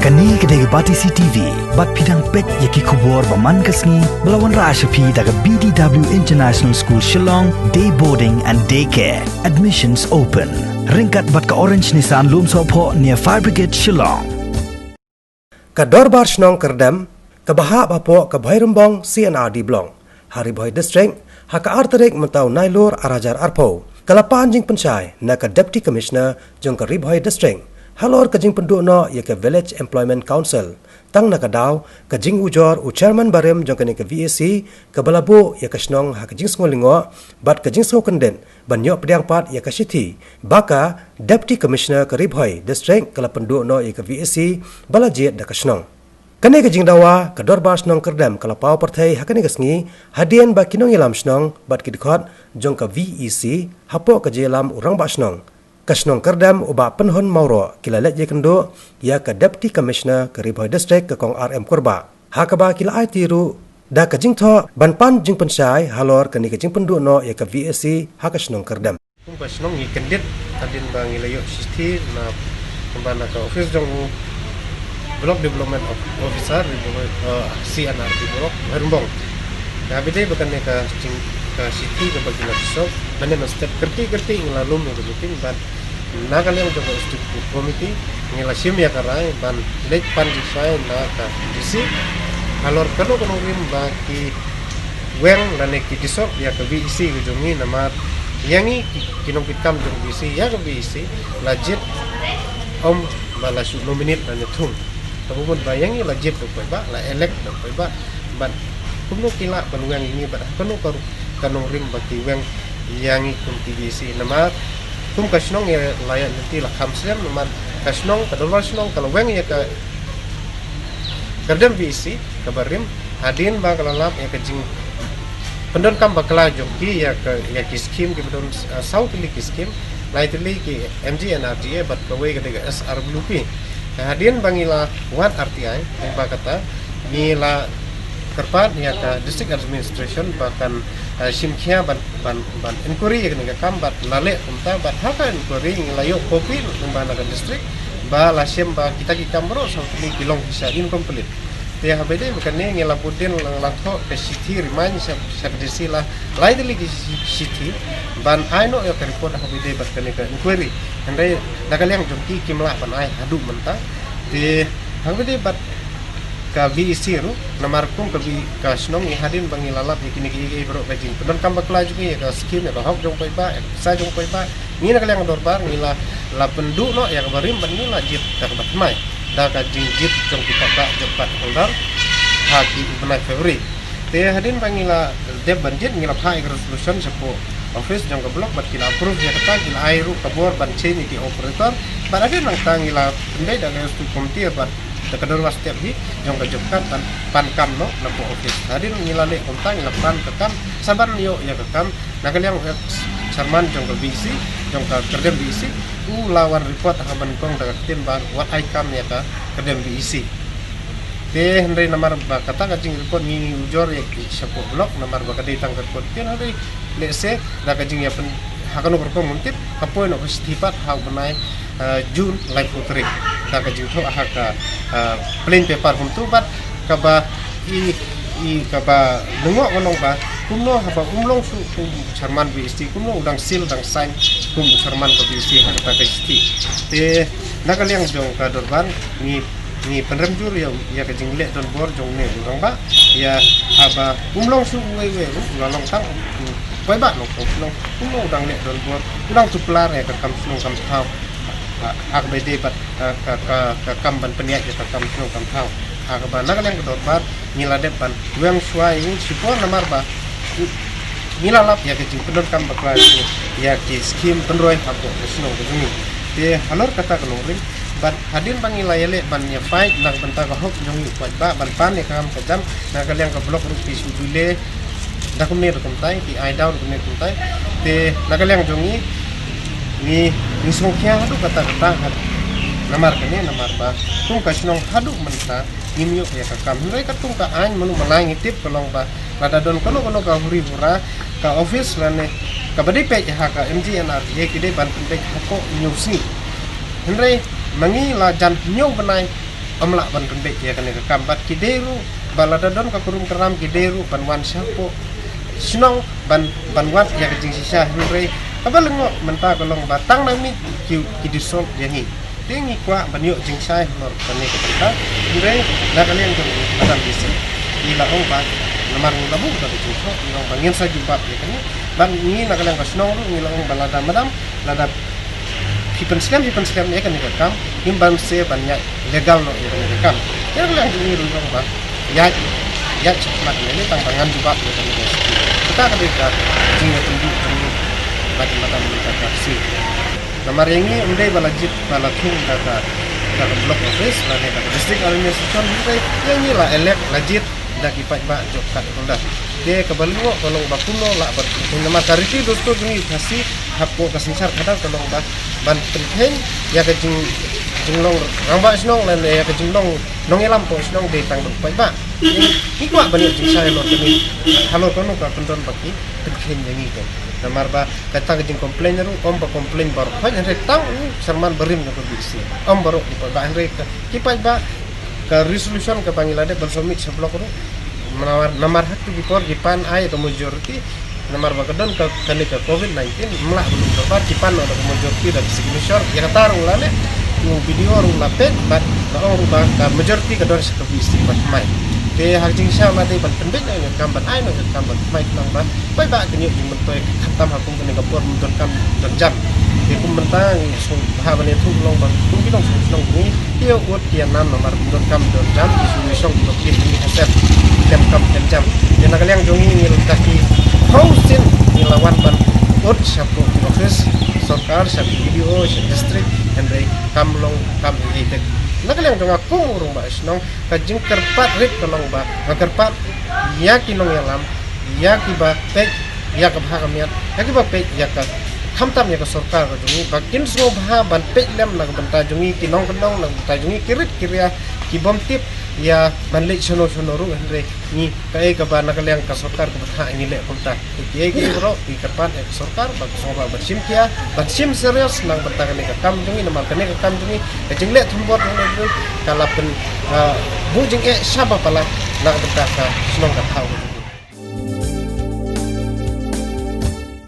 Kani kedai bati CTV, bat pidang pet yaki kubur baman kasni melawan Rashapi daga BDW International School Shillong, day boarding and daycare. Admissions open. Ringkat bat ke Orange Nissan Lum Sopo near Fire Brigade Shillong. Kador bar shnong kerdam, kabaha bapo kabhai rumbong CNRD blong. Hari boy district, haka arterik mentau nailur arajar arpo. Kalapan jing pensyai, na ka Deputy Commissioner jong ka Ribhoy District. Halor ka jing pendukno ya ka Village Employment Council. Tang na ka daw, ka jing ujor u Chairman Barim jong ka ni ka VAC, ka balabu ya ka shnong haka jing sengolingo, bat ka jing sengokenden, banyo pediang pat ya ka Shiti. Baka, Deputy Commissioner ka Ribhoy District kala pendukno ya ka VAC, balajit da ka shnong. Kani ka jing dawa, ka dorbar shnong kerdam kala pau partai hakani ka sengi, hadian ba kinong ilam shnong, bat kidikot jong ka VEC, hapo ka jelam urang ba shnong. Kasnong kerdam uba penhon mauro kila let je kendo ya ka Deputy Commissioner ka Ribhoy District ka kong RM Korba. Hakaba kila ai tiru da ka jing tho banpan jing pensai halor kani ka jing pendukno ya ka VAC hakasnong kerdam. Kum kasnong ni kendit kadin bang ilayo sisti na kembana ka office jong Block Development Officer CNRD Block Hermbong. Nah bide bukan ka jing ka city ka bagi na so mane na step kerti ngalum no meeting ban nagal yang jaga studi komite ngila sim ya karai ban lek pan disai na ka disi halor kanu rim baki weng dan ki disok ya ka VC gujongi nama yangi kinong pitam jong VC ya ka VC lajit om balasu nominate dan tung tabun bayangi lajit to ba la elect to ba ban kuno kila banwang ini ba kanu karu kanong rim bagi weng yang ikut TVC nama kum kasnong ya layak nanti lah kamsem nama kasnong kadolwar kasnong kalau weng ya ke kerdem VC kabarim hadin ba kalalap ya ke jing pendon kam bakala joki ya ki skim ki pendon south li ki skim laitli ki MGNRDA bat kawe ke dega SRWP hadin bangila wat RTI yang ba kata nila kerpat ya ka district administration bahkan simkhia ban inquiry ya ka kambat lale umta bat haka inquiry ngelayo kopi umbana ka district ba lasim ba kita kambro sampai kilong bisa incomplete te habede bukan ni ngelapudin langtho ke city remind sabdisi lah lain lagi city ban aino ya ka report habede bat kan ka inquiry andai nakaliang jongki kimla ban ai hadu menta te habede bat ka VEC ru namarkum ka kasnong ihadin bangilalap ikini bro kajing pedon kambak laju ki ka skim ya hok jong pai ba sa jong pai ba ni nak yang dorbar ngila la pendu no ya barim ban ni lajit ka batmai da ka jingjit jong kita ba jepat holdar haki ibnai Februari te hadin bangila deb banjit ngila phai resolution sepo office jong ka blok bat kila approve ya kata kila airu ka bor ban change ki operator ban adin nang tangila pendai da stu komite bat kador was step hi jong ka jokkat pan kam no na po office hadin ngilale kontang lapan ketam sabar niyo ya kekam nakaliang sarman jong ka VC jong ka kerdem VC lawan report haban kong daga tin ban what I come ya ka kerdem VC te hendai namar ba kata ka jing report ni ujor ya sapo blok namar ba kadai tang report tin hari lese daga jing ya pen hakano berkom muntip kapoy no stipat ha benai June live putri daga jing tho haka plain paper hum tu bat kaba i kaba lengok nong ba kumno haba umlong su charman BST kumno udang sil dang sign kum charman ko BST haka ka sti te nakaliang jong ka dorban ni penremjur ya ka jingle don bor jong ne udang ba ya haba umlong su we ulalong tang koi ba no kumno udang ne don bor udang tuplar ya ka kam snong kam thau hak bede bat ka kamban peniak ya kam snong kam thau hak ba nakaliang ka dorban ngiladep ban weng swai ini sipor namar ba ngilalap ya ke jing pendon kam bakla ya ki skim pendroi hapo snong ko jumi te halor kata kaloring ban hadin bangilayele ban ya fight nak benta ka hok jongi kwat ba ban pan ya kam kajam nakaliang ka blok rupi sujule dakum ne rukum tai ti ai down kum ne kum tai te nakaliang jongi ni songkya hadu kata namar kene namar ba tung kasnong hadu menta nimyo ya ka kam hendai ka tung ka an menu malangi tip kolong ba rada don kono ka huri hura ka office lane ka badi pe ha ka MGNRDA kide ban pendek hako nyusi hendai mangi la jan nyo benai amla ban kan be ya kan ka kambat kideru balada don ka kurum keram kideru ban wan syapo sinong ban wan ya ka jing sisa hindre abalengo menta kolong batang nami ki disol yangi tingi kwa ban yo jing sai nor kani ka kita hindre na kalian kan adam bisi ila ong ba namar labu ka jing so ngong bangin sa jumpa ya kan ban ni na kalian ka sinong ru ngilong balada madam lada hipen scam ya kan kam himban se banyak legal no ya kan kam ya kalian jing ru ngong ba ya cepat ini tantangan juga ya kan kita ketika jing tunjuk macam-macam transaksi. Nomor yang ini undai balajit balatung kata blok office, lagi kata district administration yang ini lah elek lajit dah kipat bak jok kat ronda. Dia kebalik kalau bakuno lah nama kariti dosto ini kasih hapko kasinsar kadang kalau ban penting ya kejing jinglong rambak senong dan ya kejinglong nongelam po senong di tanggung bak. Ini kuat banyak jing saya lor kini halo kono ka pendon baki penting yang ini kan. Namar ba kata kejing komplain ru ba komplain baru pa henry tang serman berim na bisi baru ba henry kipai ba ke resolution ke pangilade bersomit seblok ru namar hak tu bipor gipan ai atau majority namar ba kedon ke kani ke covid-19 melah belum dapat kipan ada majority dan signature ya kata ru lane video ru lapet ba ru ba majority kedon sekebisi pas mai ke hajing sha ma dei ban pendek ne kam ban ai no kam ban mai nang ba bai ba ke ni mun toy khatam hakum ke ngapur mun don kam don jam ke kum bentang so ha ban thu long ban kum ki dong so ni tio ut tian nam nomor don kam don jam isu song do ki ni haset dem kam dem jam de na kaliang jongi ni kaki hausin ni lawan ban ut sapo office sarkar sa video sa district and they kam long kam ni nak kalian tengah kurung ba snong kajing kerpat rit tolong ba kerpat ya kinong yalam ya kiba pek ya ka bhagamiat ya kiba pek ya ka khamtam ya ka sarkar ka jungi bakin so bha ban pek lem na banta jungi kinong kendong na banta jungi kirit kirya kibom tip ya ban le sono ru hendre ni kai ka ba na kalian ka sarkar ka bha ni le banta ki ki bro ki kerpat ya ka sarkar ba so ba bersim kia bersim serius nang banta ka kam jungi na ka kam jungi kajing le thumbot na kala pen bujing siapa pala nak banta ka senong ka thau